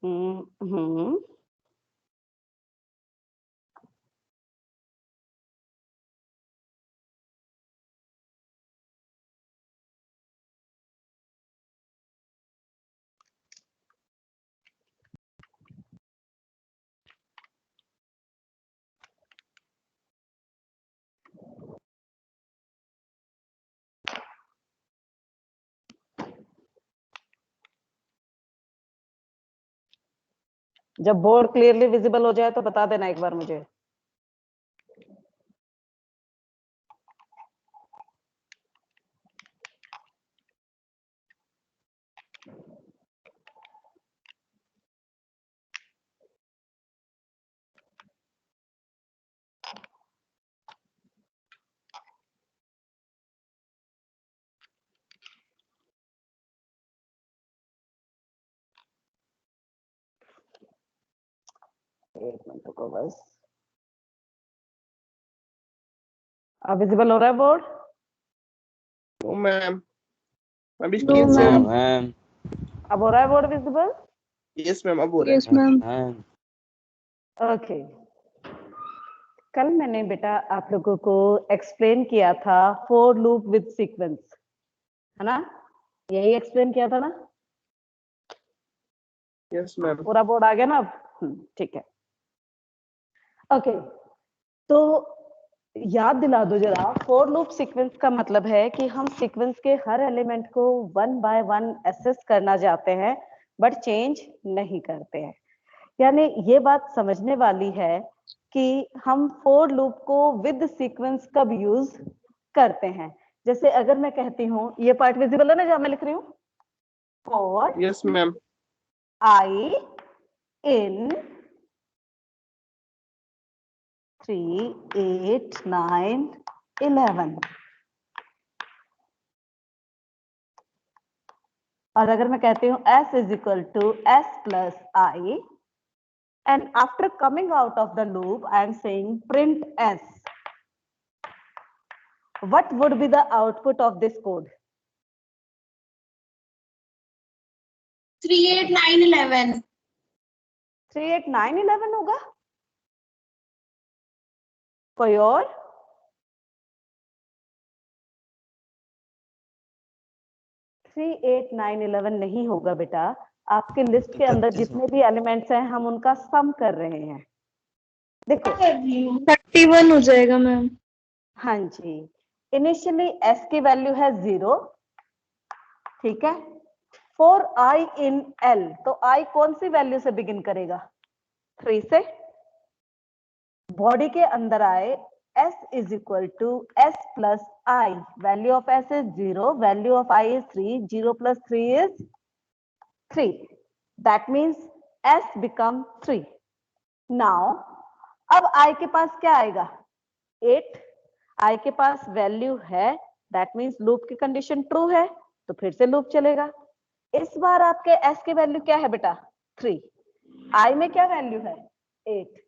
हम्म। जब board clearly visible हो जाए तो बता देना एक बार मुझे। एक मिनट को बस। अब विजिबल हो रहा है बोर्ड? नो मैम, अभी No, स्क्रीन से ma'am. मैम। अब हो रहा है बोर्ड विजिबल? यस मैम, अब हो रहा है। Yes, ma'am. मैम। ओके। कल मैंने बेटा आप लोगों को एक्सप्लेन किया था फोर लूप विद सीक्वेंस, है ना? यही एक्सप्लेन किया था ना? Yes ma'am. पूरा बोर्ड आ गया ना अब? ठीक है। ओके, तो याद दिला दो जरा, फोर लूप सीक्वेंस का मतलब है कि हम सीक्वेंस के हर एलिमेंट को वन बाय वन एसेस करना चाहते हैं बट चेंज नहीं करते हैं। यानी ये बात समझने वाली है कि हम फोर लूप को विद सीक्वेंस कब यूज करते हैं। जैसे अगर मैं कहती हूँ, ये पार्ट विजिबल है ना जहां मैं लिख रही हूँ? For yes ma'am. आई इन 3, 8, 9, 11। और अगर मैं कहती हूँ s is equal to s plus i, and after coming out of the loop I am saying print s, what would be the output of this code? 3, 8, 9, 11. 3, 8, 9, 11 होगा? कोई और? थ्री 8, 9, 11 नहीं होगा बेटा। आपके लिस्ट के अंदर जितने भी एलिमेंट्स हैं हम उनका सम कर रहे हैं। देखो 31 हो जाएगा मैम। हाँ जी, इनिशियली s की वैल्यू है 0, ठीक है। फॉर i इन l, तो i कौन सी वैल्यू से बिगिन करेगा? 3 से। बॉडी के अंदर आए s is equal to s plus i, value of s is 0, value of i is 3, 0 plus 3 is 3, that means s become 3। Now अब i के पास क्या आएगा? 8। i के पास वैल्यू है, दैट मीन्स लूप की कंडीशन ट्रू है, तो फिर से लूप चलेगा। इस बार आपके s की वैल्यू क्या है बेटा? 3। i में क्या वैल्यू है? 8।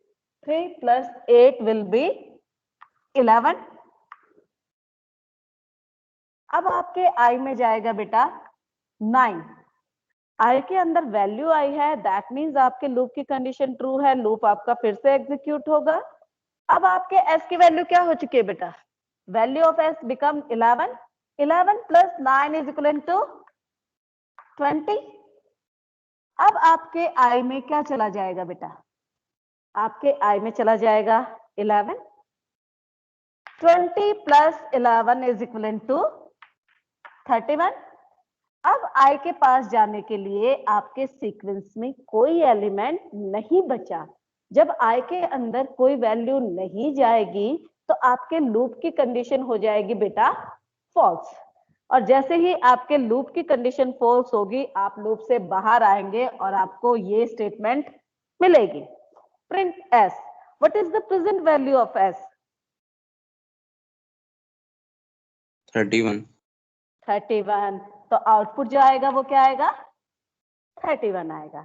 3 प्लस 8 विल बी 11। अब आपके i में जाएगा बेटा 9। i के अंदर वैल्यू आई है, दैट मीन्स आपके लूप की कंडीशन ट्रू है, लूप आपका फिर से एग्जीक्यूट होगा। अब आपके s की वैल्यू क्या हो चुकी है बेटा? Value of s become 11। 11 plus 9 is equal to 20। अब आपके i में क्या चला जाएगा बेटा? आपके i में चला जाएगा 11। 20 प्लस 11 इज इक्वल टू 31। अब i के पास जाने के लिए आपके सीक्वेंस में कोई एलिमेंट नहीं बचा। जब i के अंदर कोई वैल्यू नहीं जाएगी तो आपके लूप की कंडीशन हो जाएगी बेटा फॉल्स। और जैसे ही आपके लूप की कंडीशन फॉल्स होगी, आप लूप से बाहर आएंगे और आपको ये स्टेटमेंट मिलेगी, print s। What is the present value of s? 31। 31। तो आउटपुट जो आएगा वो क्या आएगा? 31 आएगा।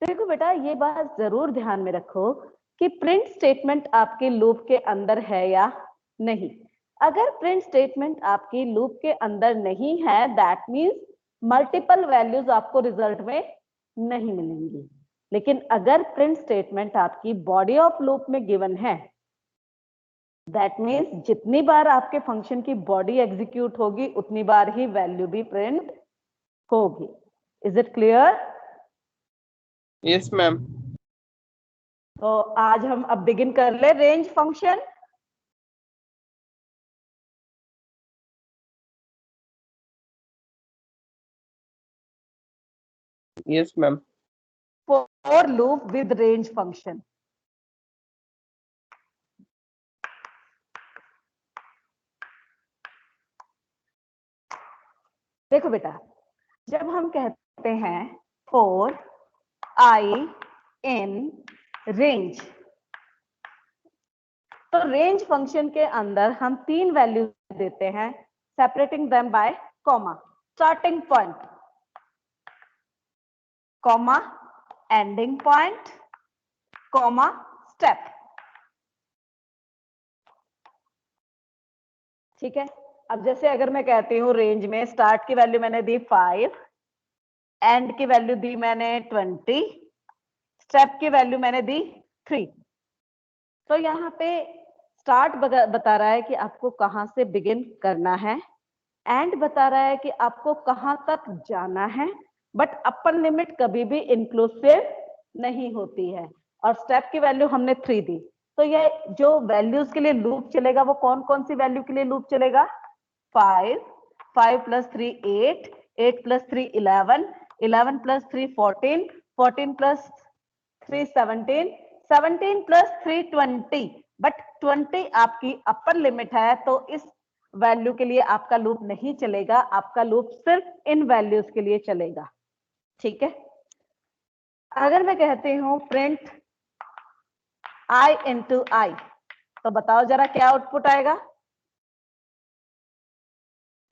देखो बेटा, ये बात जरूर ध्यान में रखो कि प्रिंट स्टेटमेंट आपके लूप के अंदर है या नहीं। अगर प्रिंट स्टेटमेंट आपकी लूप के अंदर नहीं है, दैट मीन्स मल्टीपल वैल्यूज आपको रिजल्ट में नहीं मिलेंगी। लेकिन अगर प्रिंट स्टेटमेंट आपकी बॉडी ऑफ लूप में गिवन है, दैट मीन्स जितनी बार आपके फंक्शन की बॉडी एग्जीक्यूट होगी उतनी बार ही वैल्यू भी प्रिंट होगी। Is it clear? Yes ma'am. तो आज हम अब बिगिन कर ले range function. Yes ma'am. for loop with range function। देखो बेटा, जब हम कहते हैं for I in range, तो रेंज फंक्शन के अंदर हम 3 वैल्यू देते हैं, separating them by comma, starting point, comma, ending point, comma, step. ठीक है। अब जैसे अगर मैं कहती हूँ रेंज में स्टार्ट की वैल्यू मैंने दी 5, एंड की वैल्यू दी मैंने 20, स्टेप की वैल्यू मैंने दी 3। तो यहाँ पे स्टार्ट बता रहा है कि आपको कहाँ से बिगिन करना है, एंड बता रहा है कि आपको कहाँ तक जाना है, बट अपर लिमिट कभी भी इंक्लूसिव नहीं होती है। और स्टेप की वैल्यू हमने 3 दी। तो ये जो वैल्यूज के लिए लूप चलेगा वो कौन कौन सी वैल्यू के लिए लूप चलेगा? 5, 5 + 3 8, 8 + 3 11, 11 + 3 14, 14 + 3 17, 17 + 3 20, बट 20 आपकी अपर लिमिट है, तो इस वैल्यू के लिए आपका लूप नहीं चलेगा, आपका लूप सिर्फ इन वैल्यूज के लिए चलेगा। ठीक है। अगर मैं कहती हूं प्रिंट I into I, तो बताओ जरा क्या आउटपुट आएगा?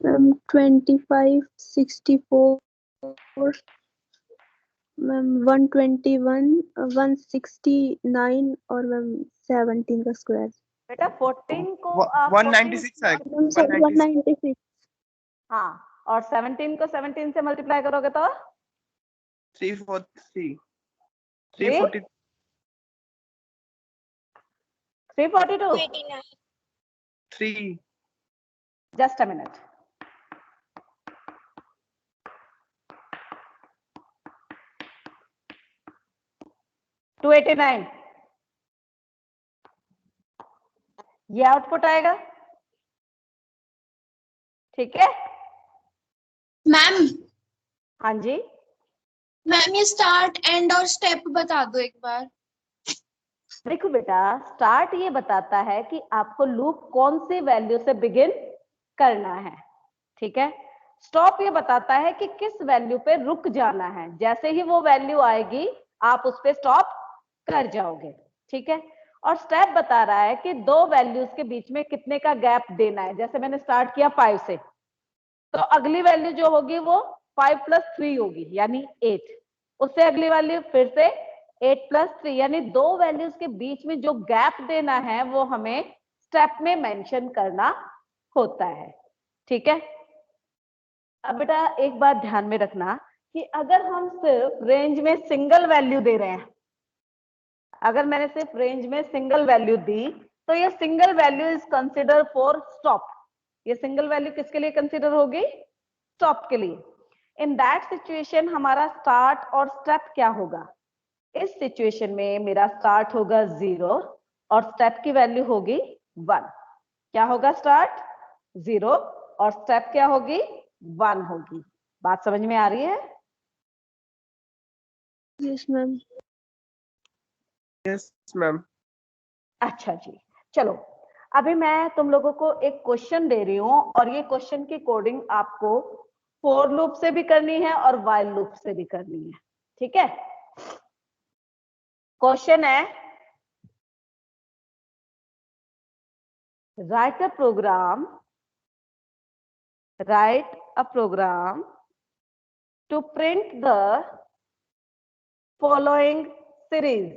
25 64 मैम 121 169 और मैम 17 का स्क्वायर। बेटा 14 को आप 196 आएगा। Ma'am sorry 196। हाँ, और 17 को 17 से मल्टीप्लाई करोगे तो 343 342। 3 जस्ट अ मिनट। टू 89 ये आउटपुट आएगा। ठीक है। मैम हाँ जी, मैम ये स्टार्ट एंड और स्टेप बता दो एक बार। देखो बेटा, स्टार्ट ये बताता है कि आपको लूप कौन सी वैल्यू से बिगिन करना है। ठीक है। स्टॉप ये बताता है कि किस वैल्यू पे रुक जाना है, जैसे ही वो वैल्यू आएगी आप उस पे स्टॉप कर जाओगे। ठीक है। और स्टेप बता रहा है कि दो वैल्यूज के बीच में कितने का गैप देना है। जैसे मैंने स्टार्ट किया 5 से, तो अगली वैल्यू जो होगी वो 5 + 3 होगी यानी 8, उससे अगली वैल्यू फिर से 8 + 3, यानी दो वैल्यूज के बीच में जो गैप देना है वो हमें स्टेप में मेंशन करना होता है। ठीक है। अब बेटा एक बात ध्यान में रखना कि अगर हम सिर्फ रेंज में सिंगल वैल्यू दे रहे हैं, अगर मैंने सिर्फ रेंज में सिंगल वैल्यू दी, तो ये single value is consider for stop. ये सिंगल वैल्यू किसके लिए कंसिडर होगी? स्टॉप के लिए। इन दैट सिचुएशन हमारा स्टार्ट और स्टेप क्या होगा? इस सिचुएशन में मेरा स्टार्ट होगा 0 और स्टेप की वैल्यू होगी 1। क्या होगा? स्टार्ट 0 और स्टेप क्या होगी? 1 होगी। बात समझ में आ रही है? Yes ma'am. Yes ma'am. अच्छा जी, चलो अभी मैं तुम लोगों को एक क्वेश्चन दे रही हूं और ये क्वेश्चन की कोडिंग आपको फॉर लूप से भी करनी है और व्हाइल लूप से भी करनी है। ठीक है। क्वेश्चन है, write a program to print the following series.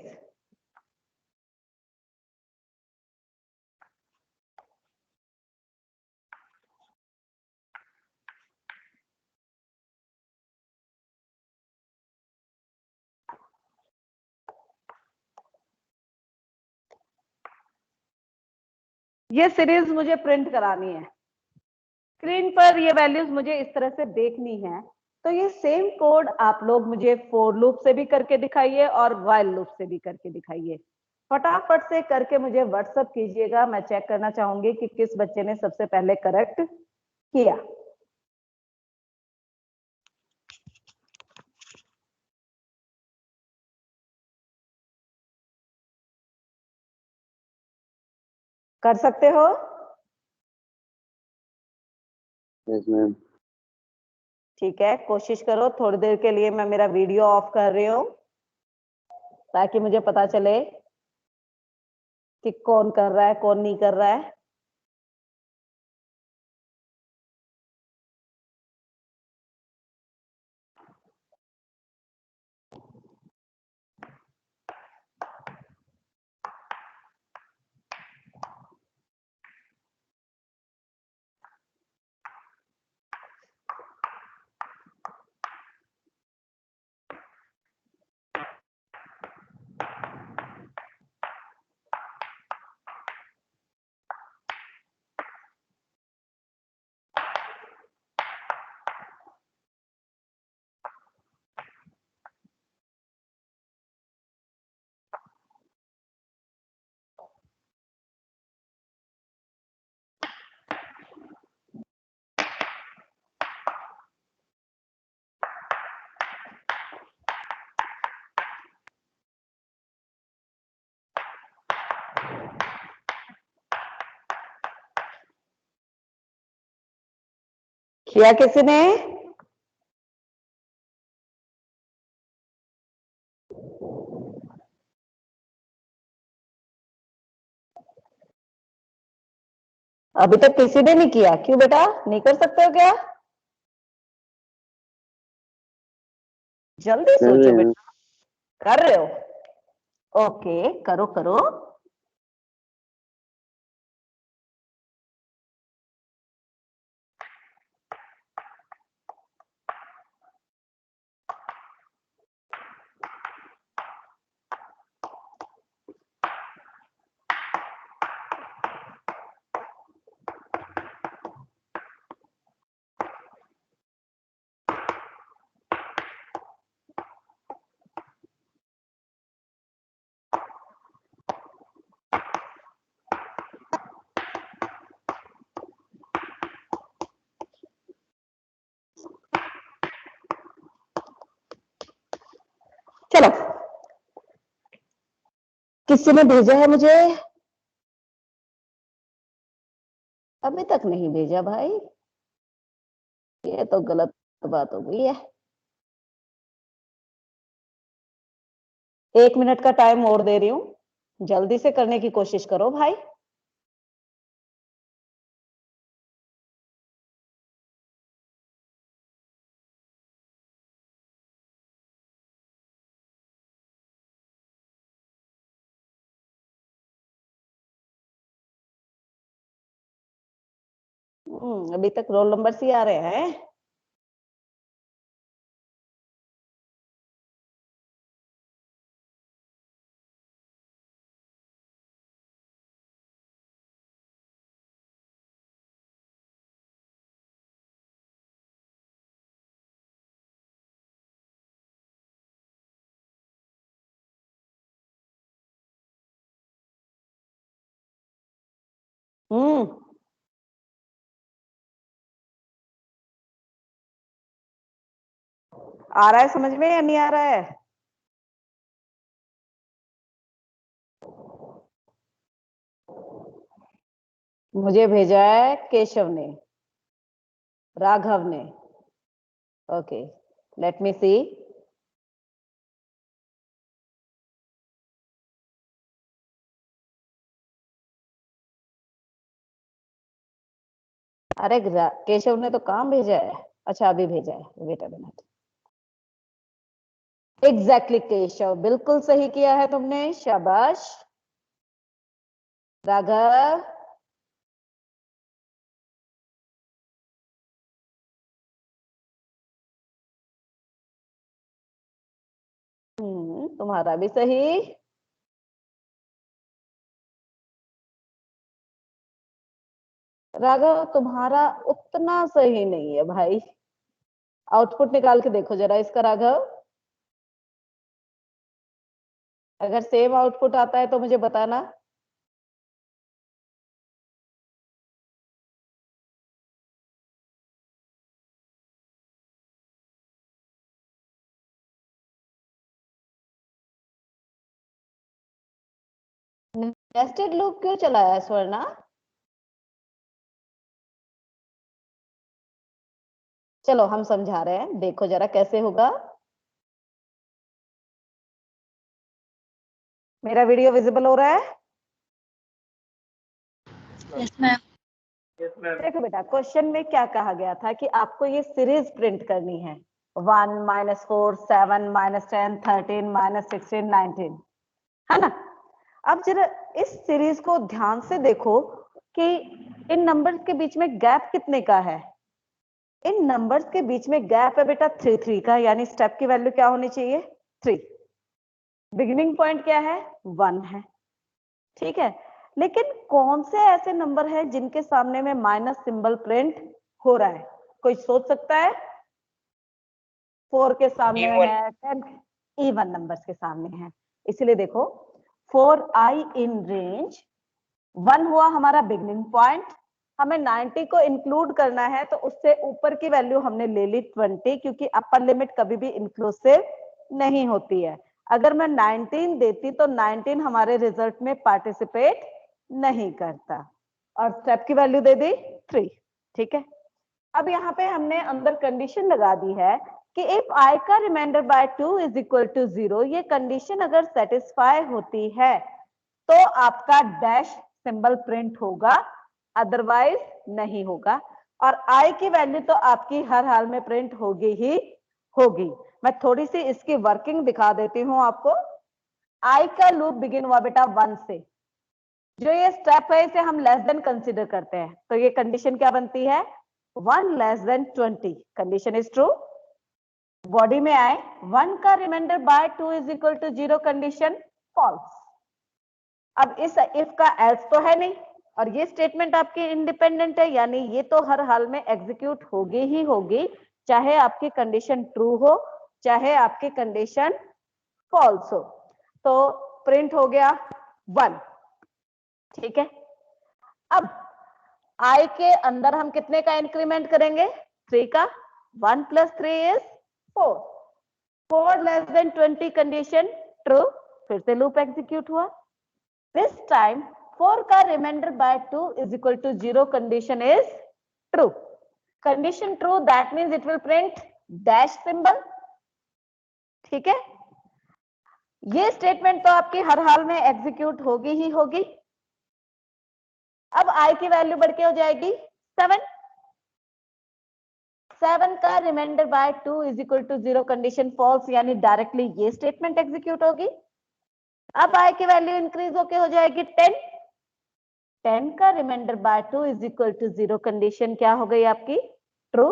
ये सीरीज मुझे प्रिंट करानी है, स्क्रीन पर ये वैल्यूज मुझे इस तरह से देखनी है। तो ये सेम कोड आप लोग मुझे फोर लूप से भी करके दिखाइए और व्हाइल लूप से भी करके दिखाइए। फटाफट से करके मुझे व्हाट्सएप कीजिएगा, मैं चेक करना चाहूंगी कि किस बच्चे ने सबसे पहले करेक्ट किया। कर सकते हो? Yes ma'am. ठीक है, कोशिश करो। थोड़ी देर के लिए मैं मेरा वीडियो ऑफ कर रही हूँ ताकि मुझे पता चले कि कौन कर रहा है कौन नहीं कर रहा है। किया किसी ने? अभी तक किसी ने नहीं किया? क्यों बेटा, नहीं कर सकते हो क्या? जल्दी कर सोचो रहे हैं। बेटा। कर रहे हो? ओके, करो करो। चलो, किसी ने भेजा है मुझे? अभी तक नहीं भेजा भाई, ये तो गलत बात हो गई है। 1 मिनट का टाइम और दे रही हूँ, जल्दी से करने की कोशिश करो भाई। अभी तक रोल नंबर ही आ रहे हैं। हम्म आ रहा है समझ में या नहीं आ रहा है? मुझे भेजा है केशव ने, राघव ने। ओके, लेट मी सी। अरे केशव ने तो काम भेजा है। अच्छा, अभी भेजा है, wait a minute. Exactly Keshav, बिल्कुल सही किया है तुमने, शाबाश। राघव, तुम्हारा भी सही। राघव तुम्हारा उतना सही नहीं है भाई, आउटपुट निकाल के देखो जरा इसका राघव। अगर सेम आउटपुट आता है तो मुझे बताना। नेस्टेड लूप क्यों चलाया है स्वर्णा? चलो हम समझा रहे हैं, देखो जरा कैसे होगा। मेरा वीडियो विजिबल हो रहा है? Yes, ma'am. Yes, ma'am. देखो बेटा, क्वेश्चन में क्या कहा गया था कि आपको ये सीरीज प्रिंट करनी है, 1 -4 7 -10 13 -16 19, है ना। अब जरा इस सीरीज को ध्यान से देखो कि इन नंबर्स के बीच में गैप कितने का है। इन नंबर्स के बीच में गैप है बेटा 3 3 का, यानी स्टेप की वैल्यू क्या होनी चाहिए? 3। बिगिनिंग पॉइंट क्या है? 1 है, ठीक है। लेकिन कौन से ऐसे नंबर है जिनके सामने में माइनस सिंबल प्रिंट हो रहा है? कोई सोच सकता है? 4 के सामने है, 10 इवन नंबर्स के सामने है। इसलिए देखो 4i इन रेंज, 1 हुआ हमारा बिगिनिंग पॉइंट, हमें 90 को इंक्लूड करना है तो उससे ऊपर की वैल्यू हमने ले ली 20, क्योंकि अपर लिमिट कभी भी इंक्लूसिव नहीं होती है। अगर मैं 19 देती तो 19 हमारे रिजल्ट में पार्टिसिपेट नहीं करता, और स्टेप की वैल्यू दे दी 3, ठीक है। अब यहाँ पे हमने अंदर कंडीशन लगा दी है कि इफ i का reminder by 2 is equal to 0, ये कंडीशन अगर सेटिस्फाई होती है तो आपका डैश सिंबल प्रिंट होगा, अदरवाइज नहीं होगा। और i की वैल्यू तो आपकी हर हाल में प्रिंट होगी ही होगी। मैं थोड़ी सी इसकी वर्किंग दिखा देती हूं आपको। i का लूप बिगिन हुआ बेटा 1 से, जो ये स्टेप है इसे हम लेस देन कंसीडर करते हैं, तो ये कंडीशन क्या बनती है? 1 less than 20, condition is true. Body में आए 1 का reminder by 2 is equal to 0, condition false. अब इस इफ का एल्स तो है नहीं, और ये स्टेटमेंट आपकी इंडिपेंडेंट है, यानी ये तो हर हाल में एग्जीक्यूट होगी ही होगी, चाहे आपकी कंडीशन ट्रू हो चाहे आपकी कंडीशन फॉल्स हो। तो प्रिंट हो गया 1, ठीक है। अब i के अंदर हम कितने का इंक्रीमेंट करेंगे? 3 का। 1 + 3 is 4। 4 less than 20, condition true. फिर से लूप एग्जीक्यूट हुआ। This time 4 का reminder by 2 is equal to 0, condition is true. Condition true, that means it will print dash symbol, ठीक है। ये स्टेटमेंट तो आपकी हर हाल में एग्जीक्यूट होगी ही होगी। अब i की वैल्यू बढ़ के हो जाएगी 7। 7 का reminder by 2 is equal to 0, condition false, यानी डायरेक्टली ये स्टेटमेंट एग्जीक्यूट होगी। अब i की वैल्यू इंक्रीज होके हो जाएगी 10। 10 का reminder by 2 is equal to 0, condition क्या हो गई आपकी? ट्रू,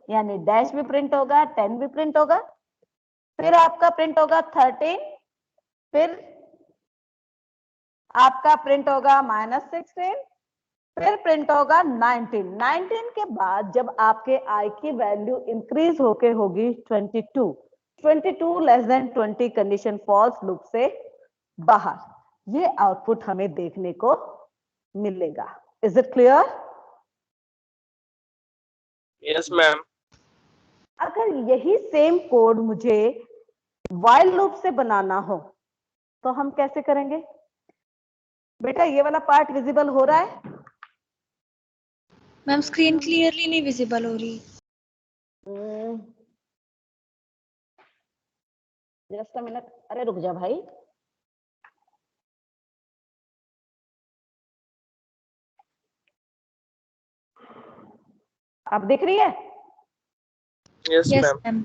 यानी डैश भी प्रिंट होगा, 10 भी प्रिंट होगा। फिर आपका प्रिंट होगा 13, फिर आपका प्रिंट होगा -16, फिर प्रिंट होगा 19। 19 के बाद जब आपके i की वैल्यू इंक्रीज होके होगी 22, 22 less than 20, condition false, loop से बाहर। ये आउटपुट हमें देखने को मिलेगा। Is it clear? Yes, ma'am. अगर यही सेम कोड मुझे while लूप से बनाना हो तो हम कैसे करेंगे? बेटा ये वाला पार्ट विजिबल हो रहा है? मैम स्क्रीन क्लियरली नहीं विजिबल हो रही। जस्ट अ मिनट, अरे रुक जा भाई। आप दिख रही है? Yes, yes ma'am. मैम।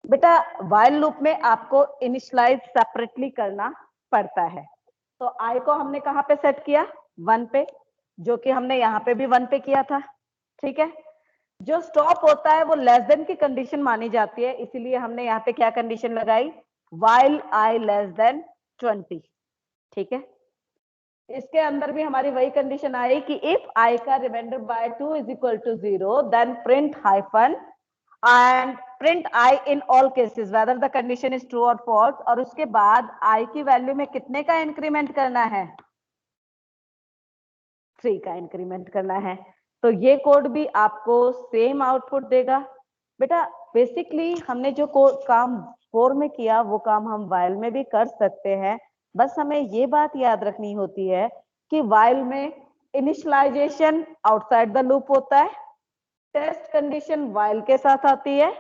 बेटा while लूप में आपको इनिशियलाइज सेपरेटली करना पड़ता है। तो i को हमने कहां पे सेट किया? 1 पे, जो कि हमने यहाँ पे भी 1 पे किया था, ठीक है। जो स्टॉप होता है वो लेस देन की कंडीशन मानी जाती है, इसीलिए हमने यहाँ पे क्या कंडीशन लगाई? while i लेस देन 20, ठीक है। इसके अंदर भी हमारी वही कंडीशन आई कि इफ आई का reminder by 2 is equal to 0 then print hyphen and print i in all cases whether the condition is true और फॉल्स, और उसके बाद आई की वैल्यू में कितने का इंक्रीमेंट करना है, 3 का इंक्रीमेंट करना है। तो ये कोड भी आपको सेम आउटपुट देगा। बेटा बेसिकली हमने जो काम फोर में किया वो काम हम वाइल में भी कर सकते हैं, बस हमें ये बात याद रखनी होती है कि वाइल में इनिशियलाइजेशन आउटसाइड द लूप होता है, टेस्ट कंडीशन वाइल के साथ आती है,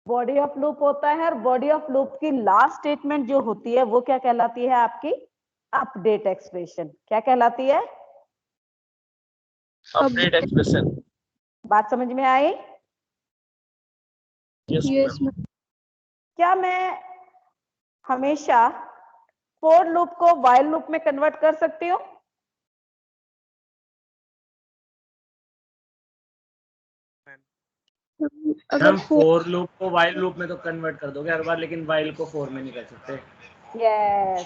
बॉडी ऑफ लूप होता है, और बॉडी ऑफ लूप की लास्ट स्टेटमेंट जो होती है वो क्या कहलाती है आपकी, अपडेट एक्सप्रेशन। क्या कहलाती है, अपडेट एक्सप्रेशन। बात समझ में आई? Yes Yes, ma'am. ma'am. क्या मैं हमेशा फोर लूप को वाइल लूप में कन्वर्ट कर सकती हूँ? अगर हम फोर लूप को वाइल लूप में तो कन्वर्ट कर दोगे हर बार, लेकिन वाइल को फोर में नहीं कर सकते। यस,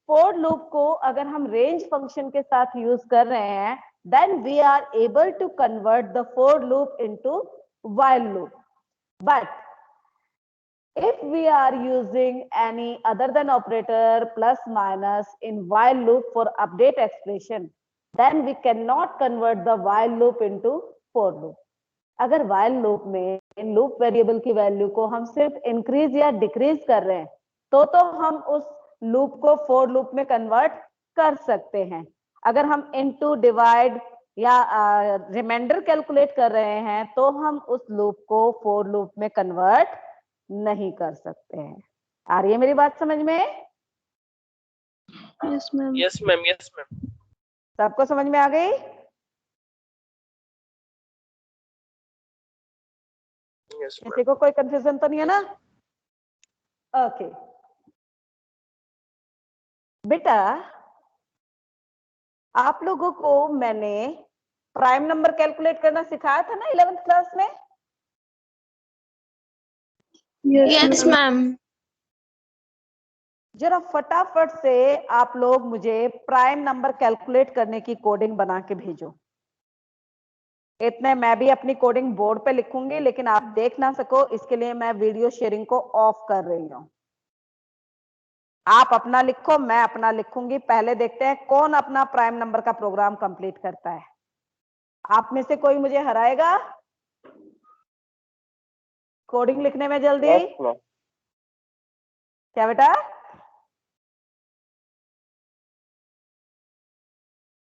फोर लूप को अगर हम रेंज फंक्शन के साथ यूज कर रहे हैं then we are able to convert the for loop into while loop, but if we are using any other than operator plus minus in while loop for update expression then we cannot convert the while loop into for loop. अगर while loop में in loop variable की value को हम सिर्फ increase या decrease कर रहे हैं तो हम उस लूप को फोर लूप में कन्वर्ट कर सकते हैं। अगर हम इनटू डिवाइड या रिमाइंडर कैलकुलेट कर रहे हैं तो हम उस लूप को फोर लूप में कन्वर्ट नहीं कर सकते हैं। आ रही है मेरी बात समझ में? yes, ma'am. Yes ma'am. Yes ma'am. सबको समझ में आ गई? यस किसी को कोई कंफ्यूजन तो नहीं है ना? ओके बेटा, आप लोगों को मैंने प्राइम नंबर कैलकुलेट करना सिखाया था ना 11th क्लास में? Yes, ma'am. जरा फटाफट से आप लोग मुझे प्राइम नंबर कैलकुलेट करने की कोडिंग बना के भेजो। इतने मैं भी अपनी कोडिंग बोर्ड पे लिखूंगी, लेकिन आप देख ना सको इसके लिए मैं वीडियो शेयरिंग को ऑफ कर रही हूँ। आप अपना लिखो, मैं अपना लिखूंगी। पहले देखते हैं कौन अपना प्राइम नंबर का प्रोग्राम कंप्लीट करता है। आप में से कोई मुझे हराएगा कोडिंग लिखने में जल्दी? Yes ma'am. क्या बेटा?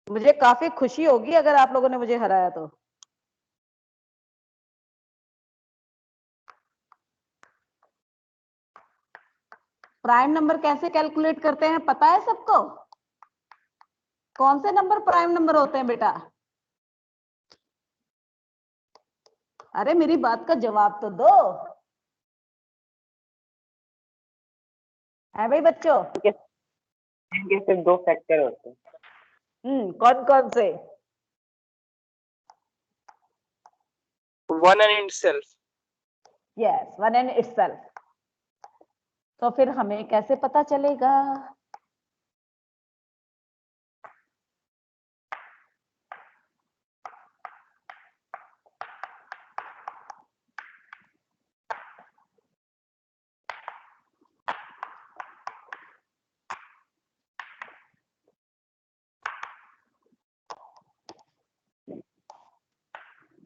मुझे काफी खुशी होगी अगर आप लोगों ने मुझे हराया तो। प्राइम नंबर कैसे कैलकुलेट करते हैं पता है सबको? कौन से नंबर प्राइम नंबर होते हैं बेटा? अरे मेरी बात का जवाब तो दो। है भाई बच्चों? इनके सिर्फ दो फैक्टर होते हैं। कौन कौन से? One and itself. Yes, one and itself. तो फिर हमें कैसे पता चलेगा?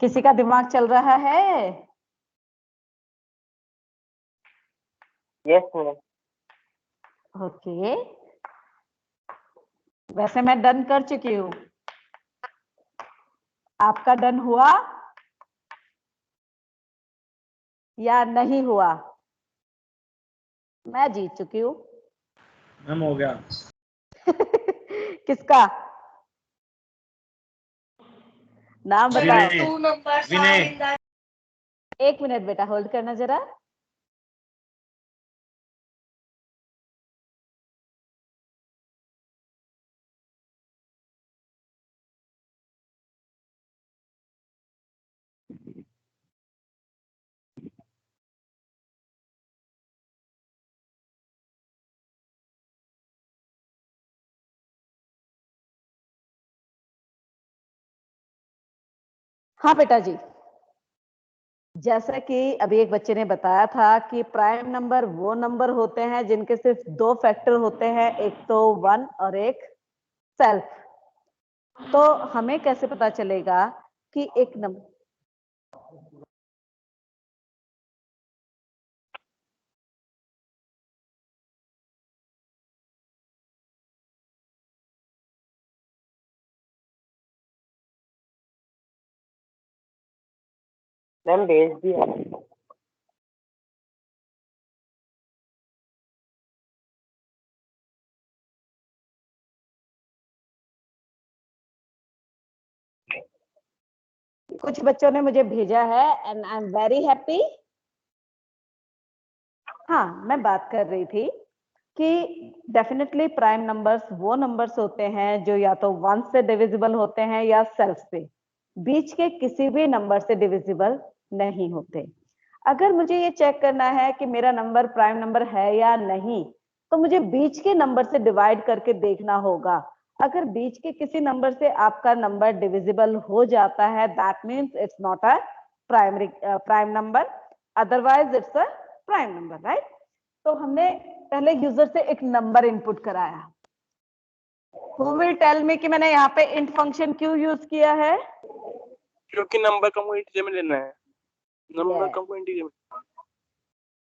किसी का दिमाग चल रहा है? Yes ma'am. ओके, वैसे मैं डन कर चुकी हूँ। आपका डन हुआ या नहीं हुआ? मैं जीत चुकी हूँ। हम हो गया। किसका नाम बताओ? विनय। एक मिनट बेटा, होल्ड करना जरा। हाँ बेटा जी, जैसा कि अभी एक बच्चे ने बताया था कि प्राइम नंबर वो नंबर होते हैं जिनके सिर्फ दो फैक्टर होते हैं, एक तो 1 और एक सेल्फ। तो हमें कैसे पता चलेगा कि एक नंबर, मैम भेज दिया। कुछ बच्चों ने मुझे भेजा है and I am very happy. हाँ, मैं बात कर रही थी कि डेफिनेटली प्राइम नंबर्स वो नंबर्स होते हैं जो या तो 1 से डिविजिबल होते हैं या सेल्फ से, बीच के किसी भी नंबर से डिविजिबल नहीं होते। अगर मुझे ये चेक करना है कि मेरा नंबर प्राइम नंबर है या नहीं, तो मुझे बीच के नंबर से डिवाइड करके देखना होगा। अगर बीच के किसी नंबर से आपका नंबर डिविजिबल हो जाता है, that means it's not a prime number, otherwise it's a prime number, right. तो हमने पहले यूजर से एक नंबर इनपुट कराया। Who will tell me कि मैंने यहाँ पे int फंक्शन क्यों यूज किया है? क्योंकि नंबर का मुझे इंटीजर में लेना है। Number Yes. का मुझे इंटीजर में।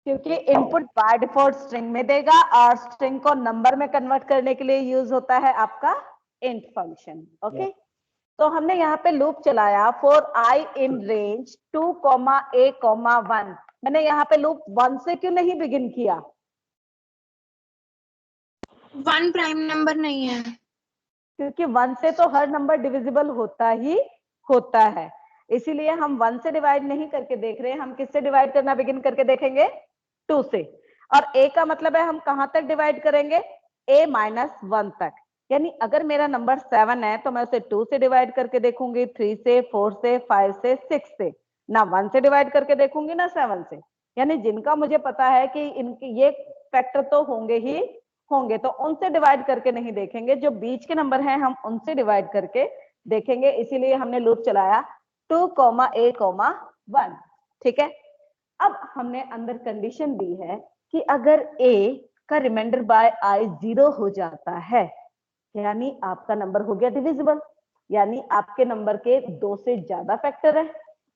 क्योंकि इनपुट बाय डिफॉल्ट स्ट्रिंग में देगा और स्ट्रिंग को नंबर में कन्वर्ट करने के लिए यूज होता है आपका int फंक्शन। ओके, तो हमने यहाँ पे लूप चलाया for I in range 2, A, 1। मैंने यहाँ पे लूप 1 से क्यों नहीं बिगिन किया? 1 प्राइम नंबर नहीं है। क्योंकि 1 से तो हर नंबर डिविजिबल होता ही होता है, इसीलिए हम 1 से डिवाइड नहीं करके देख रहे हैं। हम किससे डिवाइड करना बिगिन करके देखेंगे? 2 से। और a का मतलब है हम कहां तक डिवाइड करेंगे? a माइनस 1 तक। यानी अगर मेरा नंबर 7 है तो मैं उसे 2 से डिवाइड करके देखूंगी, 3 से, 4 से, 5 से, 6 से, ना 1 से डिवाइड करके देखूंगी ना 7 से। यानी जिनका मुझे पता है कि इनके ये फैक्टर तो होंगे ही होंगे, तो उनसे डिवाइड करके नहीं देखेंगे। जो बीच के नंबर हैं हम उनसे डिवाइड करके देखेंगे, इसीलिए हमने लूप चलाया 2, A, 1। ठीक है, अब हमने अंदर कंडीशन दी है कि अगर a का रिमाइंडर बाय i 0 हो जाता है, यानी आपका नंबर हो गया डिविजिबल, यानी आपके नंबर के 2 से ज्यादा फैक्टर है।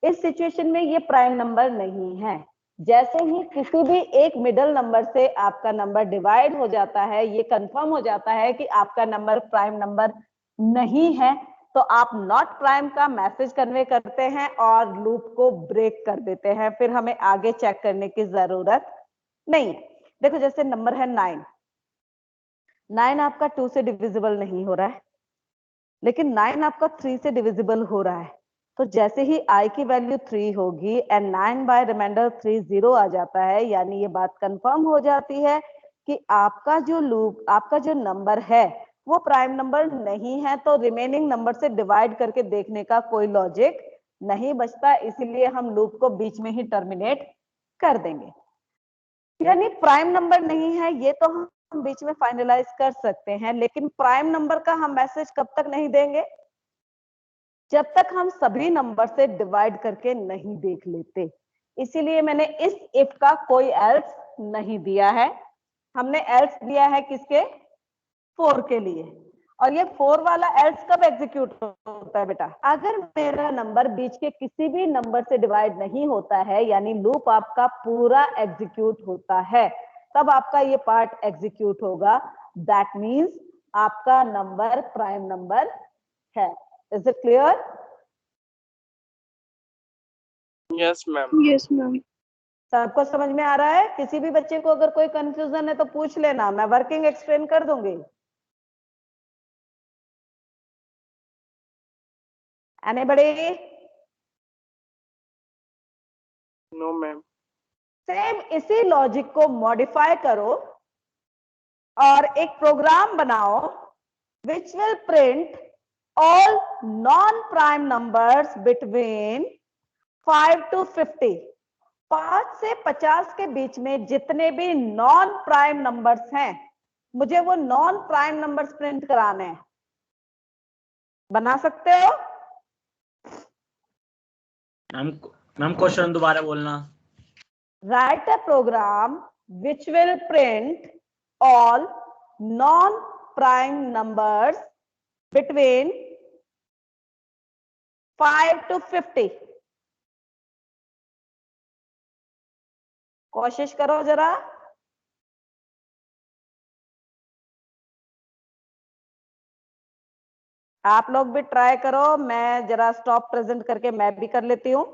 इस सिचुएशन में ये प्राइम नंबर नहीं है। जैसे ही किसी भी एक मिडल नंबर से आपका नंबर डिवाइड हो जाता है, ये कंफर्म हो जाता है कि आपका नंबर प्राइम नंबर नहीं है, तो आप नॉट प्राइम का मैसेज कन्वे करते हैं और लूप को ब्रेक कर देते हैं। फिर हमें आगे चेक करने की जरूरत नहीं है। देखो जैसे नंबर है 9 आपका 2 से डिविजिबल नहीं हो रहा है, लेकिन 9 आपका 3 से डिविजिबल हो रहा है। तो जैसे ही i की वैल्यू 3 होगी एंड 9 बाय रिमाइंडर 3 0 आ जाता है, यानी ये बात कंफर्म हो जाती है कि आपका जो लूप, आपका जो नंबर है वो प्राइम नंबर नहीं है। तो रिमेनिंग नंबर से डिवाइड करके देखने का कोई लॉजिक नहीं बचता, इसीलिए हम लूप को बीच में ही टर्मिनेट कर देंगे। यानी प्राइम नंबर नहीं है ये तो हम बीच में फाइनलाइज कर सकते हैं, लेकिन प्राइम नंबर का हम मैसेज कब तक नहीं देंगे? जब तक हम सभी नंबर से डिवाइड करके नहीं देख लेते। इसीलिए मैंने इस इफ का कोई एल्स नहीं दिया है। हमने एल्स दिया है किसके? 4 के लिए। और ये 4 वाला एल्स कब एग्जीक्यूट होता है बेटा? अगर मेरा नंबर बीच के किसी भी नंबर से डिवाइड नहीं होता है, यानी लूप आपका पूरा एग्जीक्यूट होता है, तब आपका ये पार्ट एग्जीक्यूट होगा। दैट मीन्स आपका नंबर प्राइम नंबर है। Is it clear? Yes ma'am. Yes ma'am. सबको समझ में आ रहा है? किसी भी बच्चे को अगर कोई कंफ्यूजन है तो पूछ लेना, मैं वर्किंग एक्सप्लेन कर दूंगी। Anybody? No ma'am. सेम इसी लॉजिक को मॉडिफाई करो और एक प्रोग्राम बनाओ which will print all non-prime numbers between 5 to 50। 5 से 50 के बीच में जितने भी नॉन प्राइम नंबर्स हैं, मुझे वो नॉन प्राइम नंबर्स प्रिंट कराने हैं। बना सकते हो? मैम मैम क्वेश्चन दोबारा बोलना। Write a program which will print all non-prime numbers between 5 to 50. कोशिश करो जरा। आप लोग भी ट्राई करो, मैं जरा स्टॉप प्रेजेंट करके मैं भी कर लेती हूँ।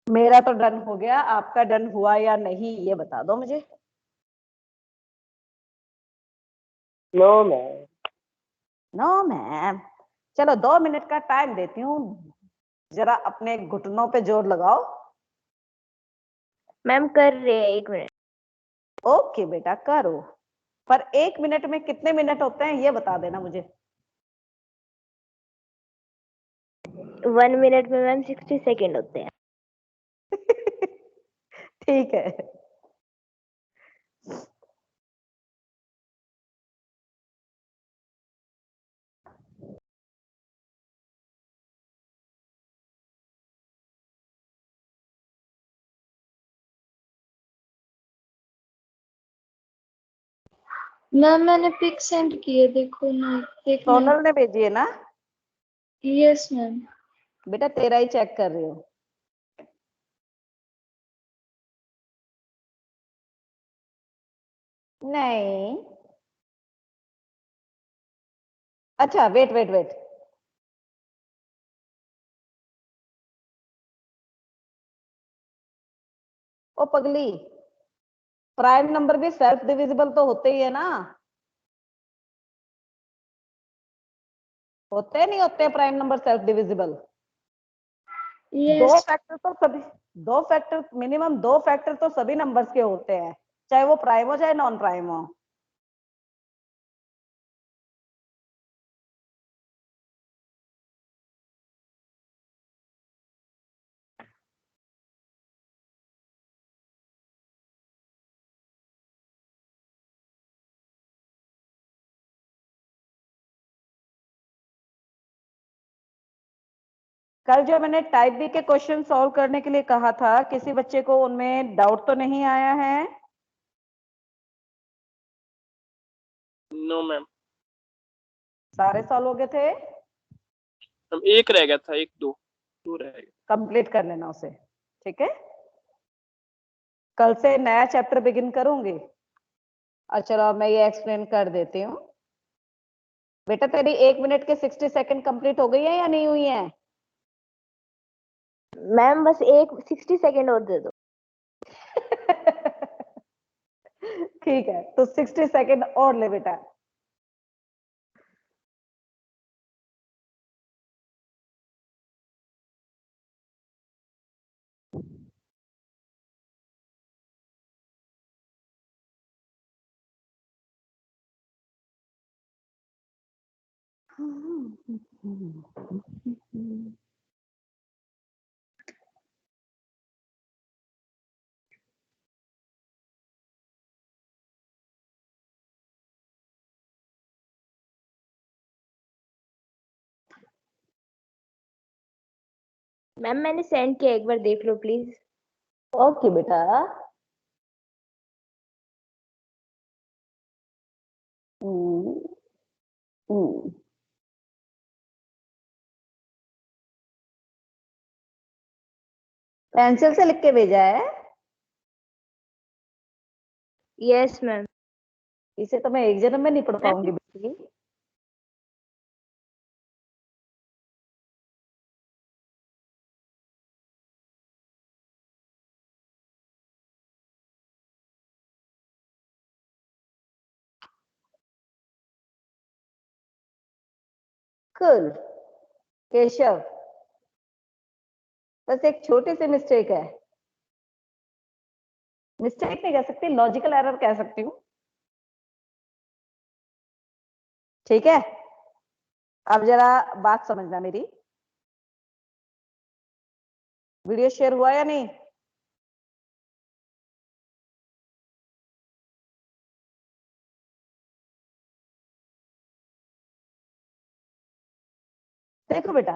मेरा तो डन हो गया, आपका डन हुआ या नहीं ये बता दो मुझे। No ma'am. No ma'am. चलो 2 मिनट का टाइम देती हूँ, जरा अपने घुटनों पे जोर लगाओ। मैम कर रहे हैं, 1 मिनट। ओके बेटा करो, पर 1 मिनट में कितने मिनट होते हैं ये बता देना मुझे। 1 मिनट में मैम 60 सेकेंड होते हैं। ठीक है। मैम मैंने पिक सेंड किए, देखो ना, देखना। सोनल ने भेजी है ना? Yes ma'am. बेटा तेरा ही चेक कर रही हूँ। नहीं, अच्छा वेट वेट वेट, ओ पगली, प्राइम नंबर भी सेल्फ डिविजिबल तो होते ही है ना? होते नहीं होते प्राइम नंबर सेल्फ डिविजिबल? दो यस। फैक्टर तो सभी, दो फैक्टर मिनिमम, दो फैक्टर तो सभी नंबर्स के होते हैं, चाहे वो प्राइम हो चाहे नॉन प्राइम हो। कल जो मैंने टाइप बी के क्वेश्चन सॉल्व करने के लिए कहा था, किसी बच्चे को उनमें डाउट तो नहीं आया है? No ma'am. सारे सॉल्व हो गए थे? मैम एक रह गया था, एक दो रह गया। कंप्लीट कर लेना उसे, ठीक है? कल से नया चैप्टर बिगिन करूंगी। और चलो अब मैं ये एक्सप्लेन कर देती हूँ। बेटा तेरी 1 मिनट के 60 सेकंड कंप्लीट हो गई है या नहीं हुई है? मैम बस एक 60 सेकेंड और दे दो। ठीक है, तो 60 सेकंड और ले बेटा। मैम मैंने सेंड किया, एक बार देख लो प्लीज। ओके बेटा। हम्म, हम्म। पेंसिल से लिख के भेजा है? Yes ma'am. इसे तो मैं एक जन्म में नहीं पढ़ मैम पाऊंगी बेटी। कुल केशव, बस एक छोटी सी मिस्टेक है, मिस्टेक नहीं कह सकती, लॉजिकल एरर कह सकती हूँ। ठीक है, अब जरा बात समझना मेरी। वीडियो शेयर हुआ या नहीं? देखो बेटा,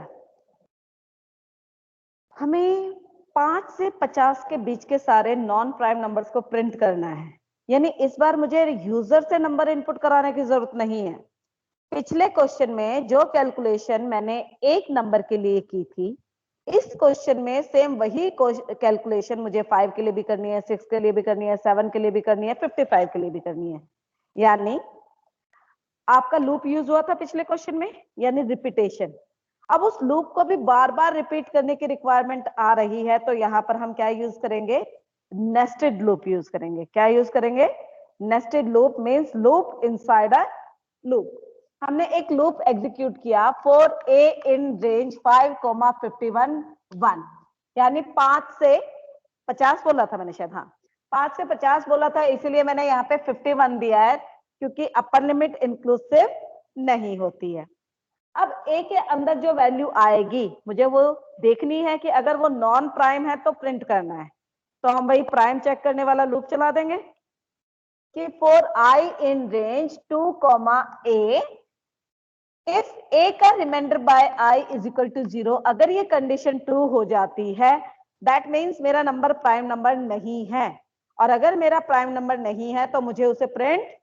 हमें 5 से 50 के बीच के सारे नॉन प्राइम नंबर्स को प्रिंट करना है, यानी इस बार मुझे यूजर से नंबर इनपुट कराने की जरूरत नहीं है। पिछले क्वेश्चन में जो कैलकुलेशन मैंने एक नंबर के लिए की थी, इस क्वेश्चन में सेम वही कैलकुलेशन मुझे 5 के लिए भी करनी है, 6 के लिए भी करनी है, 7 के लिए भी करनी है, 55 के लिए भी करनी है। यानी आपका लूप यूज हुआ था पिछले क्वेश्चन में, यानी रिपीटेशन। अब उस लूप को भी बार बार रिपीट करने की रिक्वायरमेंट आ रही है, तो यहां पर हम क्या यूज करेंगे? नेस्टेड लूप यूज करेंगे। क्या यूज करेंगे? Nested loop means loop inside a loop. हमने एक लूप एग्जीक्यूट किया फॉर ए इन रेंज 5,51 1, यानी 5 से 50 बोला था मैंने शायद, हाँ 5 से 50 बोला था, इसीलिए मैंने यहाँ पे 51 दिया है, क्योंकि अपर लिमिट इंक्लूसिव नहीं होती है। अब ए के अंदर जो वैल्यू आएगी मुझे वो देखनी है कि अगर वो नॉन प्राइम है तो प्रिंट करना है, तो हम वही प्राइम चेक करने वाला लूप चला देंगे कि for i in range 2, a, if a का reminder by i is equal to 0, अगर ये कंडीशन ट्रू हो जाती है, दैट मीन्स मेरा नंबर प्राइम नंबर नहीं है, और अगर मेरा प्राइम नंबर नहीं है तो मुझे उसे प्रिंट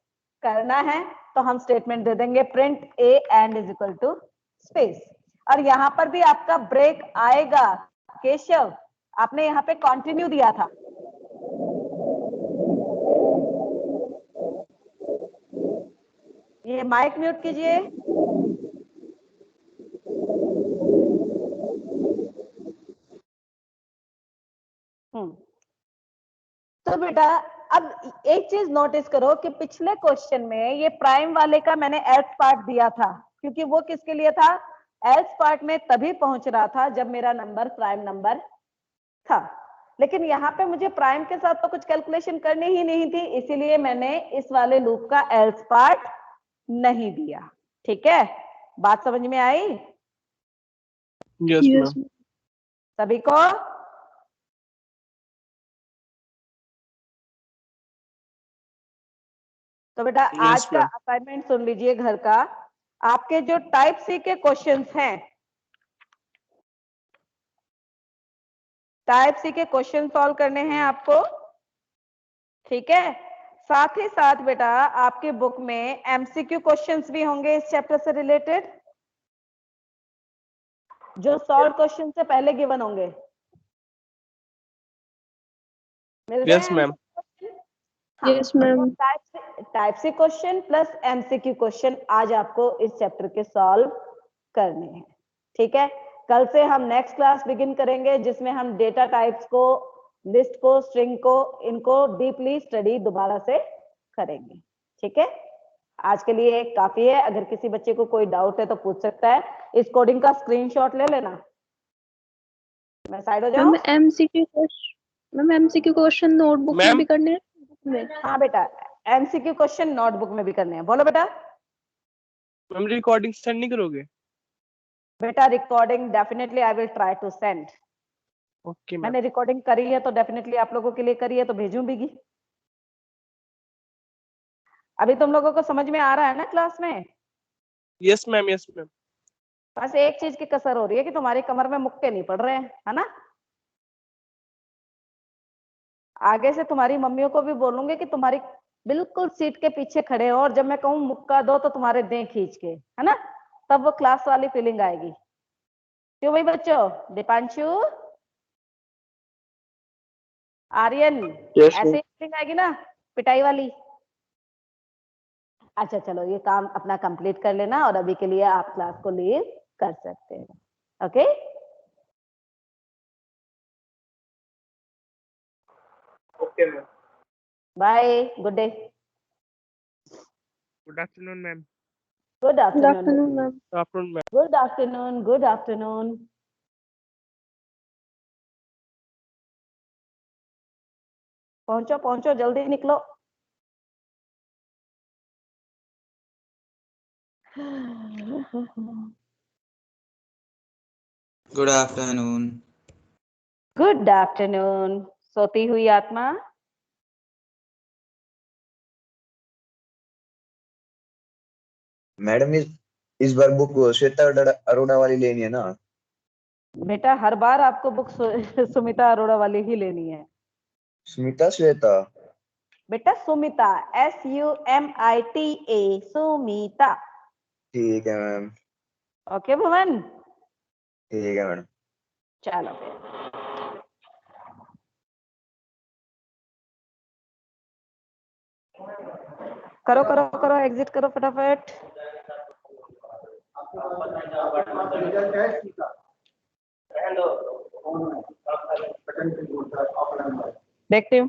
करना है, तो हम स्टेटमेंट दे देंगे print a end is equal to space. और यहां पर भी आपका ब्रेक आएगा। केशव, आपने यहाँ पे कंटिन्यू दिया था, ये माइक म्यूट कीजिए। तो बेटा अब एक चीज नोटिस करो कि पिछले क्वेश्चन में ये प्राइम वाले का मैंने एल्स पार्ट दिया था, क्योंकि वो किसके लिए था? एल्स पार्ट में तभी पहुंच रहा था जब मेरा नंबर प्राइम नंबर था, लेकिन यहाँ पे मुझे प्राइम के साथ तो कुछ कैलकुलेशन करनी ही नहीं थी, इसीलिए मैंने इस वाले लूप का एल्स पार्ट नहीं दिया। ठीक है, बात समझ में आई यस मैम। सभी को? तो बेटा आज का असाइनमेंट सुन लीजिए घर का। आपके जो टाइप सी के क्वेश्चंस हैं, टाइप सी के क्वेश्चन सॉल्व करने हैं आपको। ठीक है, साथ ही साथ बेटा आपके बुक में एमसीक्यू क्वेश्चंस भी होंगे इस चैप्टर से रिलेटेड, जो सॉल्व क्वेश्चन से पहले गिवन होंगे। Yes ma'am. Yes ma'am. Type C question plus MCQ question आज आपको इस चैप्टर के सॉल्व करने हैं। ठीक है, कल से हम नेक्स्ट क्लास बिगिन करेंगे, जिसमें हम डेटा टाइप्स को, लिस्ट को, स्ट्रिंग को, इनको डीपली स्टडी दोबारा से करेंगे। ठीक है, आज के लिए काफी है। अगर किसी बच्चे को कोई डाउट है तो पूछ सकता है। इस कोडिंग का स्क्रीनशॉट ले लेना। मैं साइड हो जाऊं? मैम एमसीक्यू क्वेश्चन नोटबुक में भी करने हैं? हाँ बेटा, एमसीक्यू क्वेश्चन नोटबुक में भी करने हैं। बोलो बेटा। मैम रिकॉर्डिंग सेंड नहीं करोगे? बेटा recording definitely I will try to send. Okay ma'am. मैंने रिकॉर्डिंग करी है तो डेफिनेटली आप लोगों के लिए करी है, तो भेजूं भी। अभी तुम लोगों को समझ में आ रहा है ना क्लास में? Yes ma'am, yes ma'am. बस एक चीज की कसर हो रही है कि तुम्हारी कमर में मुक्के नहीं पड़ रहे हैं, है ना? आगे से तुम्हारी मम्मियों को भी बोलूंगे कि तुम्हारी बिल्कुल सीट के पीछे खड़े हो, और जब मैं कहूँ मुक्का दो तो तुम्हारे दें खींच के, है ना? तब वो क्लास वाली फीलिंग आएगी। क्यों भाई बच्चों? दीपांशु, आर्यन, ऐसे ही फीलिंग आएगी ना पिटाई वाली? अच्छा चलो, ये काम अपना कंप्लीट कर लेना, और अभी के लिए आप क्लास को लीव कर सकते हैं। Okay, okay ma'am. Bye, good day. Good afternoon ma'am. Good Good afternoon afternoon, ma'am. Afternoon ma'am. Good afternoon good afternoon पहुंचो पहुंचो जल्दी निकलो गुड आफ्टरनून. गुड आफ्टरनून सोती हुई आत्मा मैडम इस बार बुक श्वेता अरोड़ा वाली लेनी है ना? बेटा हर बार आपको बुक सुमिता अरोड़ा वाली ही लेनी है स्मिता श्वेता? बेटा सुमिता SUMITA सुमिता ठीक है मैम. ओके भवन ठीक है मैडम. चलो फिर करो करो करो एग्जिट करो फटाफट देखती हूँ